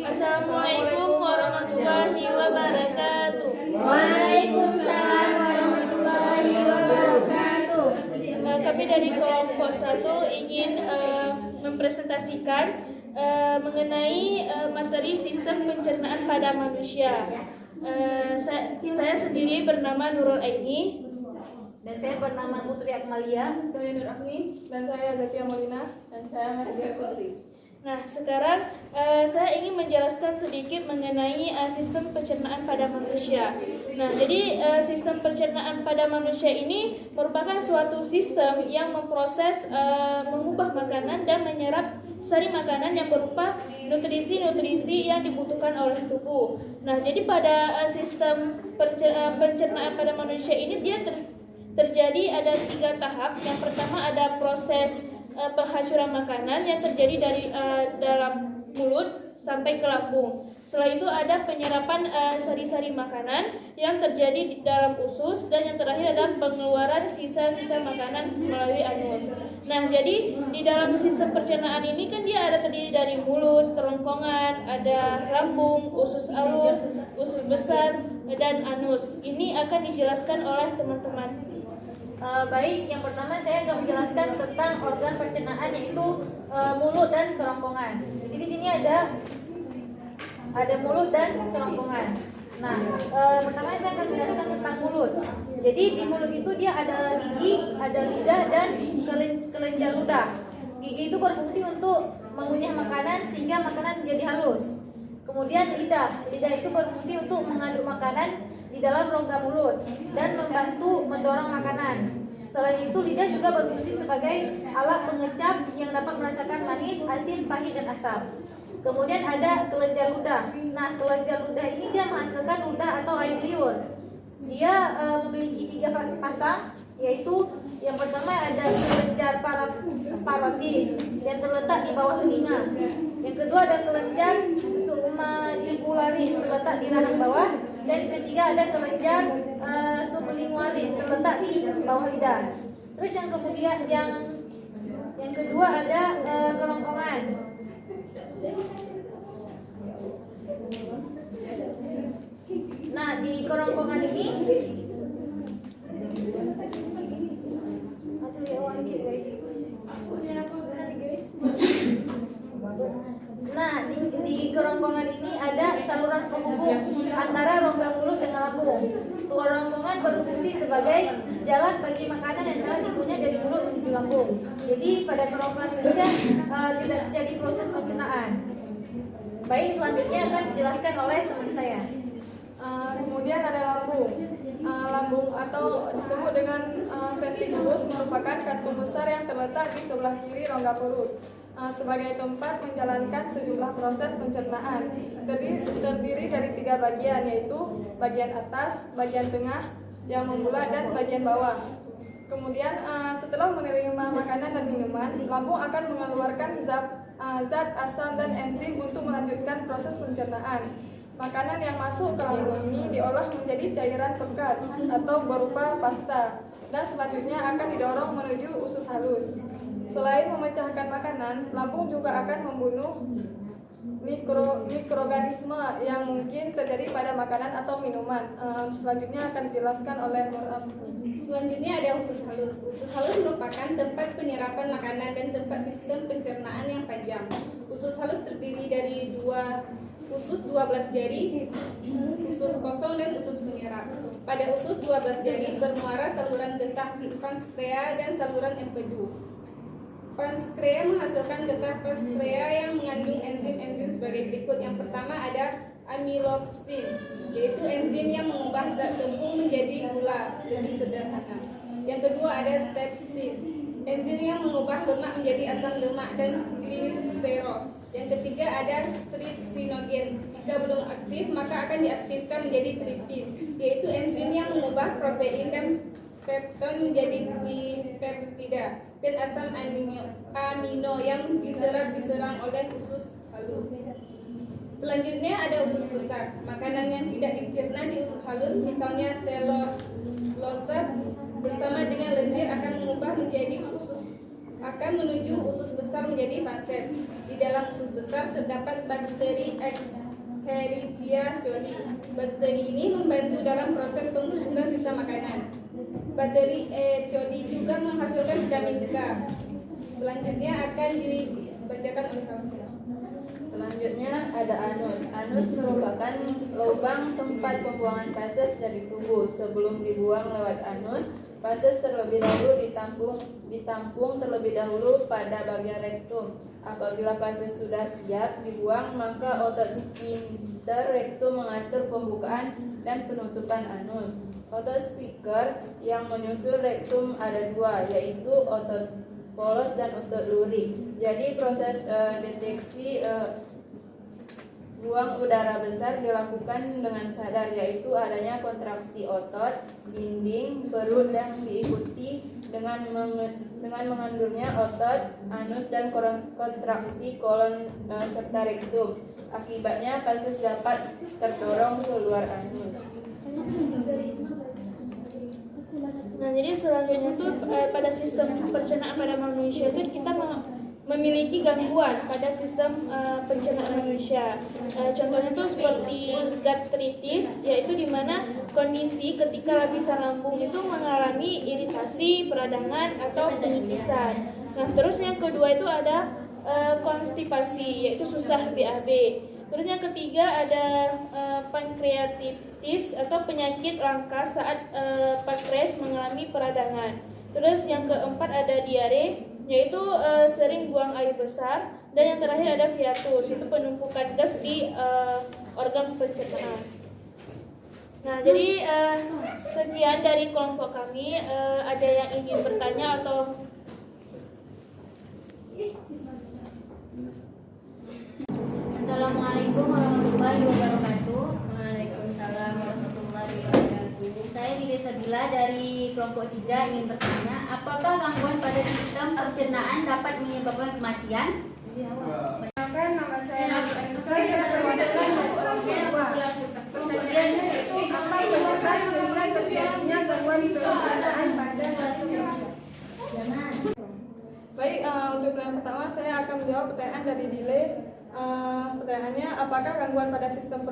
Assalamualaikum warahmatullahi wabarakatuh. Waalaikumsalam warahmatullahi wabarakatuh. Kami dari kelompok 1 ingin mempresentasikan mengenai materi sistem pencernaan pada manusia. Saya sendiri bernama Nurul Aini. Dan saya bernama Putri Akmalia. Saya Nur Afni. Dan saya Zakia Molina. Dan saya Mardia Putri. Nah, sekarang saya ingin menjelaskan sedikit mengenai sistem pencernaan pada manusia. Nah, jadi sistem pencernaan pada manusia ini merupakan suatu sistem yang memproses, mengubah makanan dan menyerap sari makanan yang berupa nutrisi-nutrisi yang dibutuhkan oleh tubuh. Nah, jadi pada sistem pencernaan pada manusia ini dia terjadi ada 3 tahap. Yang pertama ada proses penghancuran makanan yang terjadi dari dalam mulut sampai ke lambung. Setelah itu ada penyerapan sari-sari makanan yang terjadi di dalam usus, dan yang terakhir ada pengeluaran sisa-sisa makanan melalui anus. Nah, jadi di dalam sistem pencernaan ini kan dia ada terdiri dari mulut, kerongkongan, ada lambung, usus halus, usus besar, dan anus. Ini akan dijelaskan oleh teman-teman. Baik, yang pertama saya akan menjelaskan tentang organ pencernaan, yaitu mulut dan kerongkongan. Jadi di sini ada mulut dan kerongkongan. Nah, pertama saya akan menjelaskan tentang mulut. Jadi di mulut itu dia ada gigi, ada lidah, dan kelenjar ludah. Gigi itu berfungsi untuk mengunyah makanan sehingga makanan menjadi halus. Kemudian lidah itu berfungsi untuk mengaduk makanan di dalam rongga mulut dan membantu mendorong makanan. Selain itu, lidah juga berfungsi sebagai alat pengecap yang dapat merasakan manis, asin, pahit, dan asam. Kemudian ada kelenjar ludah. Nah, kelenjar ludah ini dia menghasilkan ludah atau air liur. Dia memiliki 3 pasang, yaitu yang pertama ada kelenjar parotis yang terletak di bawah telinga. Yang kedua ada kelenjar submanipularis terletak di rahang bawah, dan ketiga ada kelenjar sublingualis terletak di bawah lidah. Terus yang kemudian yang kedua ada kerongkongan. Nah, di kerongkongan ini Nah, di kerongkongan ini ada saluran penghubung antara rongga mulut dengan lambung. Kerongkongan berfungsi sebagai jalan bagi makanan yang telah dikunyah dari mulut menuju lambung. Jadi pada kerongkongan ini tidak terjadi proses pencernaan. Baik, selanjutnya akan dijelaskan oleh teman saya. Kemudian ada lambung. Lambung atau disebut dengan ventriculus merupakan kantung besar yang terletak di sebelah kiri rongga perut. Sebagai tempat menjalankan sejumlah proses pencernaan, terdiri dari 3 bagian, yaitu bagian atas, bagian tengah yang membulat, dan bagian bawah. Kemudian setelah menerima makanan dan minuman, lambung akan mengeluarkan zat asam dan enzim untuk melanjutkan proses pencernaan. Makanan yang masuk ke lambung ini diolah menjadi cairan pekat atau berupa pasta, dan selanjutnya akan didorong menuju usus halus. Selain memecahkan makanan, lambung juga akan membunuh mikroorganisme yang mungkin terjadi pada makanan atau minuman. Selanjutnya akan dijelaskan oleh Nur Afni. Selanjutnya ada usus halus. Usus halus merupakan tempat penyerapan makanan dan tempat sistem pencernaan yang panjang. Usus halus terdiri dari 2 usus 12 jari, usus kosong, dan usus penyerap. Pada usus 12 jari bermuara saluran getah pankreas dan saluran empedu. Pankreas menghasilkan getah pankreas yang mengandung enzim-enzim sebagai berikut. Yang pertama ada amilopsin, yaitu enzim yang mengubah zat tepung menjadi gula, lebih sederhana. Yang kedua ada stepsin, enzim yang mengubah lemak menjadi asam lemak dan gliserol. Yang ketiga ada trypsinogen. Jika belum aktif, maka akan diaktifkan menjadi trypsin, yaitu enzim yang mengubah protein dan pepton menjadi dipeptida, dan asam amino yang diserang oleh usus halus. Selanjutnya ada usus besar. Makanan yang tidak dicerna di usus halus, misalnya selulosa bersama dengan lendir akan mengubah menjadi akan menuju usus besar besar menjadi fases. Di dalam usus besar terdapat bakteri Escherichia coli. Bakteri ini membantu dalam proses pembusukan sisa makanan. Bakteri E. coli juga menghasilkan vitamin K. Selanjutnya akan dibacakan oleh kawan. Selanjutnya ada anus. Anus merupakan lubang tempat pembuangan fases dari tubuh. Sebelum dibuang lewat anus, fases terlebih dahulu ditampung terlebih dahulu pada bagian rektum. Apabila fases sudah siap dibuang, maka otot sphincter rektum mengatur pembukaan dan penutupan anus. Otot sphincter yang menyusul rektum ada dua, yaitu otot polos dan otot lurik. Jadi proses deteksi buang udara besar dilakukan dengan sadar, yaitu adanya kontraksi otot, dinding, perut yang diikuti dengan mengendurnya otot, anus dan kontraksi kolon serta rektum. Akibatnya fases dapat terdorong keluar anus. Nah, jadi selanjutnya tuh pada sistem pencernaan pada manusia itu kita memiliki gangguan pada sistem pencernaan manusia. Contohnya tuh seperti gastritis, yaitu di mana kondisi ketika lapisan lambung itu mengalami iritasi, peradangan atau penyikisan. Nah, terus yang kedua itu ada konstipasi, yaitu susah BAB. Terus yang ketiga ada pankreatitis atau penyakit langka saat pankreas mengalami peradangan. Terus yang keempat ada diare, yaitu sering buang air besar. Dan yang terakhir ada hiatus, itu penumpukan gas di organ pencernaan. Nah, jadi sekian dari kelompok kami. Ada yang ingin bertanya atau Assalamualaikum warahmatullahi wabarakatuh. Waalaikumsalam warahmatullahi wabarakatuh. Saya Dede Sabila dari kelompok 3 ingin bertanya, apakah gangguan pada sistem pencernaan dapat menyebabkan kematian? Nama saya pertanyaannya itu apa yang menyebabkan sehingga terjadinya gangguan pencernaan pada manusia? Baik, untuk pertanyaan pertama saya akan menjawab pertanyaan dari Dile. Pertanyaannya, apakah gangguan pada sistem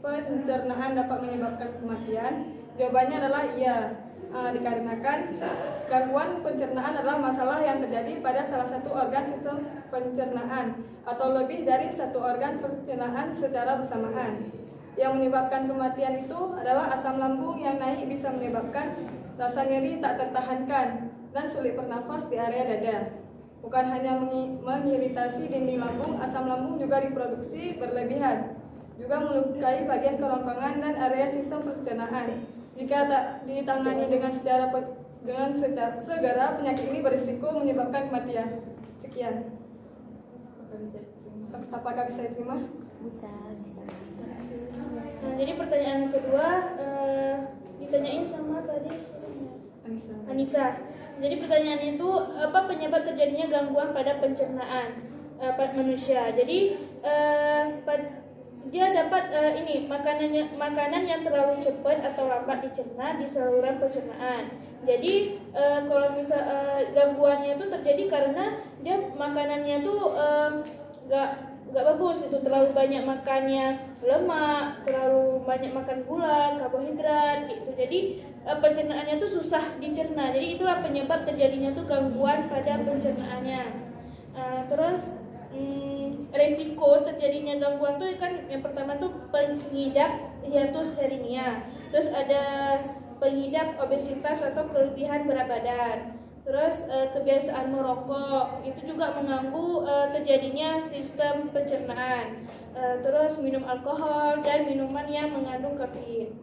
pencernaan dapat menyebabkan kematian? Jawabannya adalah iya, dikarenakan gangguan pencernaan adalah masalah yang terjadi pada salah satu organ sistem pencernaan atau lebih dari satu organ pencernaan secara bersamaan. Yang menyebabkan kematian itu adalah asam lambung yang naik bisa menyebabkan rasa nyeri tak tertahankan dan sulit bernafas di area dada. Bukan hanya mengiritasi dinding lambung, asam lambung juga diproduksi berlebihan, juga melukai bagian kerongkongan dan area sistem pencernaan. Jika tak ditangani dengan secara segera, penyakit ini berisiko menyebabkan kematian. Sekian. Apakah bisa diterima? Bisa. Nah, jadi pertanyaan kedua ditanyain sama tadi Anissa. Jadi pertanyaannya itu apa penyebab terjadinya gangguan pada pencernaan pada manusia? Jadi dia dapat makanan yang terlalu cepat atau lambat dicerna di saluran pencernaan. Jadi kalau misal gangguannya itu terjadi karena dia makanannya tuh nggak bagus, itu terlalu banyak makannya lemak, terlalu banyak makan gula, karbohidrat gitu. Jadi pencernaannya tuh susah dicerna. Jadi itulah penyebab terjadinya tuh gangguan pada pencernaannya. Terus resiko terjadinya gangguan tuh kan yang pertama tuh pengidap hiatus hernia. Terus ada pengidap obesitas atau kelebihan berat badan. Terus kebiasaan merokok itu juga mengganggu terjadinya sistem pencernaan. Terus minum alkohol dan minuman yang mengandung kafein.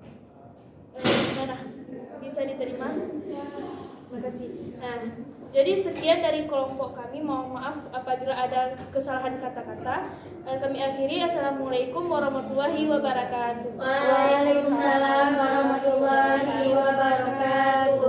Gimana? Bisa diterima? Terima kasih. Nah, jadi sekian dari kelompok kami. Mohon maaf apabila ada kesalahan kata-kata. Kami akhiri. Assalamualaikum warahmatullahi wabarakatuh. Waalaikumsalam warahmatullahi wabarakatuh.